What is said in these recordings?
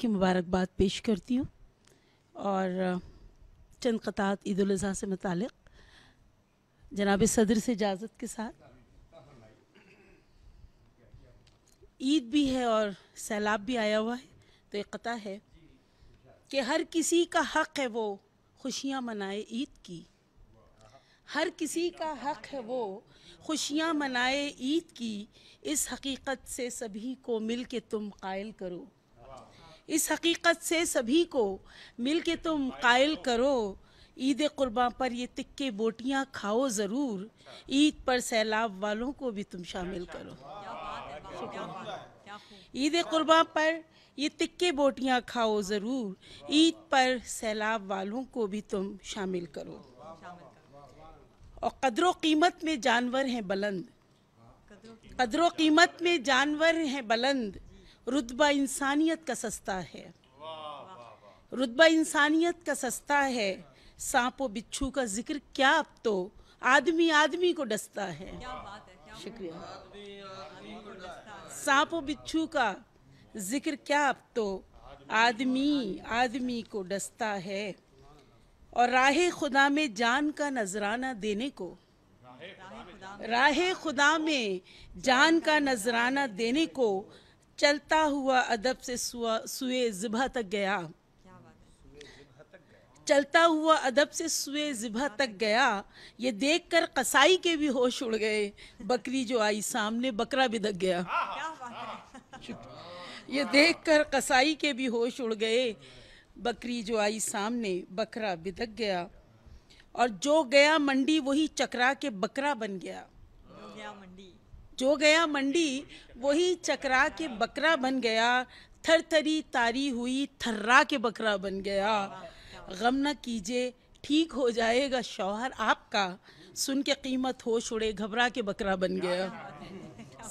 की मुबारकबाद पेश करती हूँ और चंद क़तात ईद उल अज़हा से मुतालिक जनाब सदर से इजाज़त के साथ। ईद भी है और सैलाब भी आया हुआ है, तो एक क़ता है कि हर किसी का हक़ है वो खुशियाँ मनाए ईद की, हर किसी का हक़ है वो खुशियाँ मनाए ईद की, इस हकीकत से सभी को मिल के तुम कायल करो, इस हकीकत से सभी को मिल के तुम कायल करो। ईद क़ुरबां पर ये तिक्के बोटियाँ खाओ ज़रूर, ईद पर सैलाब वालों को भी तुम शामिल करो। ईद क़ुरबां पर ये तिक्के बोटियाँ खाओ ज़रूर, ईद पर सैलाब वालों को भी तुम शामिल करो। और कद्रो कीमत में जानवर हैं बुलंद, कद्रो कीमत में जानवर हैं बुलंद, रुतबा इंसानियत का सस्ता है, रुतबा इंसानियत का सस्ता है। सांप व बिच्छू का जिक्र क्या, अब तो आदमी आदमी को डसता है। शुक्रिया। सांप व बिच्छू का जिक्र क्या, अब तो आदमी आदमी को डसता है। और राहे खुदा में जान का नजराना देने को, राहे खुदा में जान का नजराना देने को, चलता हुआ अदब से सुए ज़िबा तक गया, चलता हुआ अदब से सुए ज़िबा तक गया। ये देखकर कसाई के भी होश उड़ गए, बकरी जो आई सामने बकरा भी दग गया। ये देखकर कसाई के भी होश उड़ गए, बकरी जो आई सामने बकरा भी दग गया। और जो गया मंडी वही चकरा के बकरा बन गया, जो गया मंडी वही चकरा के बकरा बन गया। थरथरी तारी हुई थर्रा के बकरा बन गया। गम न कीजिए ठीक हो जाएगा शौहर आपका, सुन के कीमत होश उड़े घबरा के बकरा बन गया,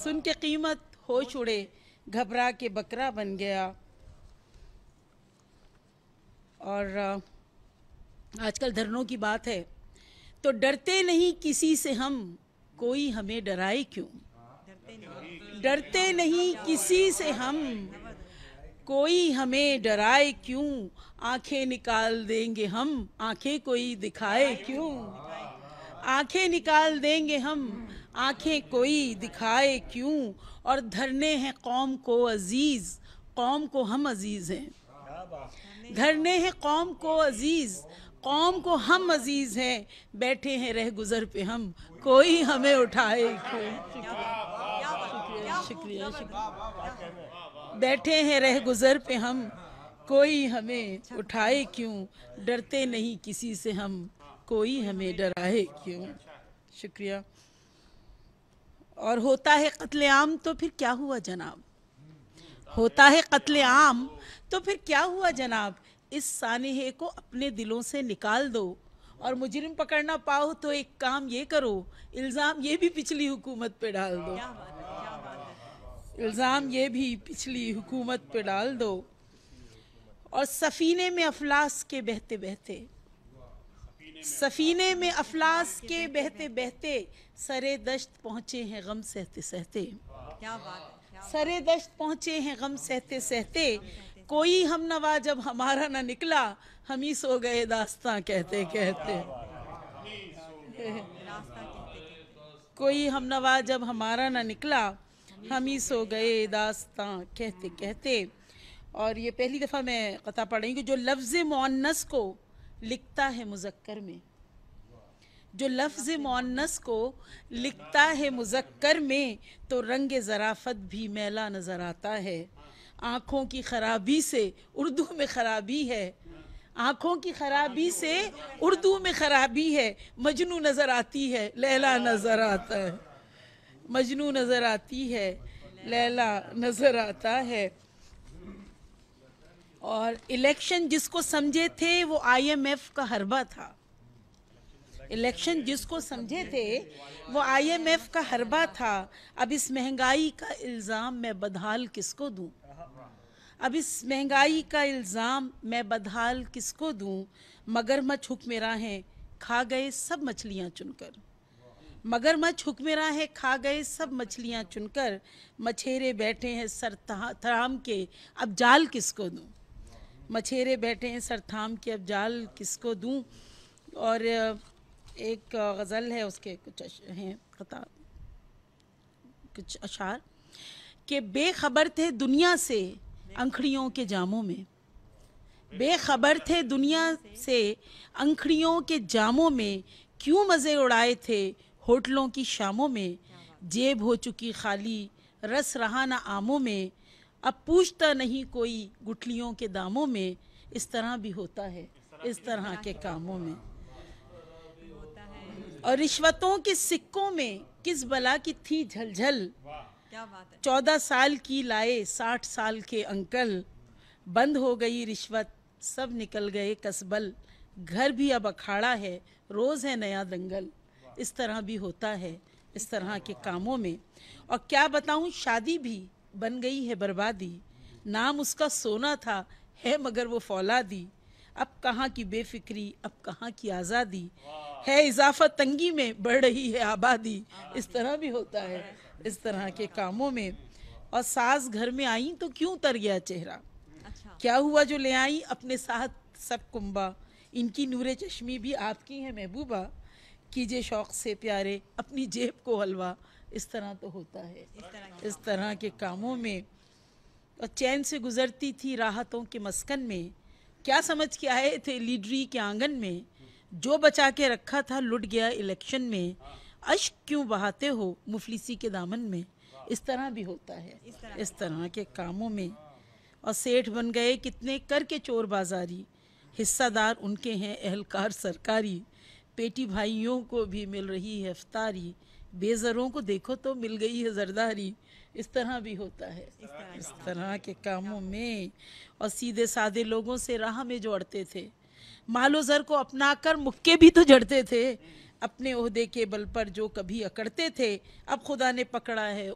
सुन के कीमत होश उड़े घबरा के बकरा बन गया। और आजकल धरनों की बात है, तो डरते नहीं किसी से हम, कोई हमें डराए क्यों, डरते नहीं किसी से हम, कोई हमें डराए क्यों। आंखें निकाल देंगे हम, आंखें कोई दिखाए क्यों, आंखें निकाल देंगे हम, आंखें कोई दिखाए क्यों। और धरने हैं कौम को अजीज, कौम को हम अजीज हैं, धरने हैं कौम को अजीज, कौम को हम अजीज हैं। बैठे हैं रह गुजर पे हम, कोई हमें उठाए क्यों। शुक्रिया, शुक्रिया। बैठे हैं रह गुजर पे हम, कोई हमें उठाए क्यों। डरते नहीं किसी से हम, कोई हमें डराए क्यों। शुक्रिया। और होता है कत्लेआम तो फिर क्या हुआ जनाब, होता है कत्लेआम तो फिर क्या हुआ जनाब। इस सानेहे को अपने दिलों से निकाल दो, और मुजरिम पकड़ना पाओ तो एक काम ये करो, इल्ज़ाम ये भी पिछली हुकूमत पे डाल दो, इल्ज़ाम ये भी पिछली हुकूमत पे डाल दो। और सफ़ीने में अफलास के बहते बहते, सफ़ीने में अफलास के बहते बहते, सरे दश्त पहुँचे हैं गम सहते सहते, सरे दश्त पहुँचे हैं गम सहते सहते। कोई हम नवा जब हमारा ना निकला, हम ही सो गए दास्तां कहते कहते। कोई हम नवा जब हमारा ना निकला, हम ही सो गए दास्तां कहते कहते। और ये पहली दफ़ा मैं क़ता पढ़ रही हूँ कि जो लफ्ज़ मुअन्नस को लिखता है मुज़क्कर में, जो लफ्ज़ मुअन्नस को लिखता है मुज़क्कर में, तो रंग ज़राफ़त भी मैला नज़र आता है। आँखों की खराबी से उर्दू में खराबी है, आँखों की खराबी से उर्दू में खराबी है। मजनू नज़र आती है लैला नज़र आता है, मजनू नज़र आती है लैला नज़र आता है। और इलेक्शन जिसको समझे थे वो IMF का हरबा था, इलेक्शन जिसको समझे थे वो IMF का हरबा था। अब इस महंगाई का इल्ज़ाम मैं बदहाल किसको दूं, अब इस महंगाई का इल्ज़ाम मैं बदहाल किसको दूं। मगरमच्छ हुक्मरां खा गए सब मछलियाँ चुनकर, मगरमच्छ हुक्मरां खा गए सब मछलियाँ चुनकर। मछेरे बैठे हैं सर थाम के, अब जाल किसको दूं, मछेरे बैठे हैं सर थाम के, अब जाल किसको दूं। और एक गज़ल है, उसके कुछ हैं कता कुछ अशार कि बेखबर थे दुनिया से अंखड़ियों के जामों में, बेखबर थे दुनिया से अंखड़ियों के जामों में, क्यों मज़े उड़ाए थे होटलों की शामों में, जेब हो चुकी खाली रस रहा ना आमों में, अब पूछता नहीं कोई गुठलियों के दामों में। इस तरह भी होता है इस तरह के कामों में। और रिश्वतों के सिक्कों में किस बला की थी झलझल, क्या बात है। 14 साल की लाए 60 साल के अंकल, बंद हो गई रिश्वत सब निकल गए कसबल, घर भी अब अखाड़ा है रोज़ है नया दंगल। इस तरह भी होता है इस तरह के कामों में। और क्या बताऊं, शादी भी बन गई है बर्बादी, नाम उसका सोना था है मगर वो फौलादी, अब कहाँ की बेफिक्री अब कहाँ की आज़ादी, है इजाफा तंगी में बढ़ रही है आबादी। इस तरह भी होता है इस तरह के कामों में। और सास घर में आई तो क्यों तर गया चेहरा, अच्छा। क्या हुआ जो ले आई अपने साथ सब कुंबा, इनकी नूरे चश्मी भी आपकी है महबूबा, कीजिए शौक से प्यारे अपनी जेब को हलवा। इस तरह तो होता है इस तरह के कामों में। और चैन से गुजरती थी राहतों के मस्कन में, क्या समझ के आए थे लीडरी के आंगन में, जो बचा के रखा था लुट गया इलेक्शन में, अश्क क्यों बहाते हो मुफलिसी के दामन में। इस तरह भी होता है इस तरह के कामों में। और सेठ बन गए कितने करके चोर बाजारी, हिस्सादार उनके हैं एहलकार सरकारी, पेटी भाइयों को भी मिल रही है इफ्तारी, बेज़रों को देखो तो मिल गई है जरदारी। इस तरह भी होता है इस तरह के कामों में। और सीधे साधे लोगों से राह में जो अड़ते थे, मालो ज़र को अपनाकर मुक्के भी तो जड़ते थे, अपने ओहदे के बल पर जो कभी अकड़ते थे, अब खुदा ने पकड़ा है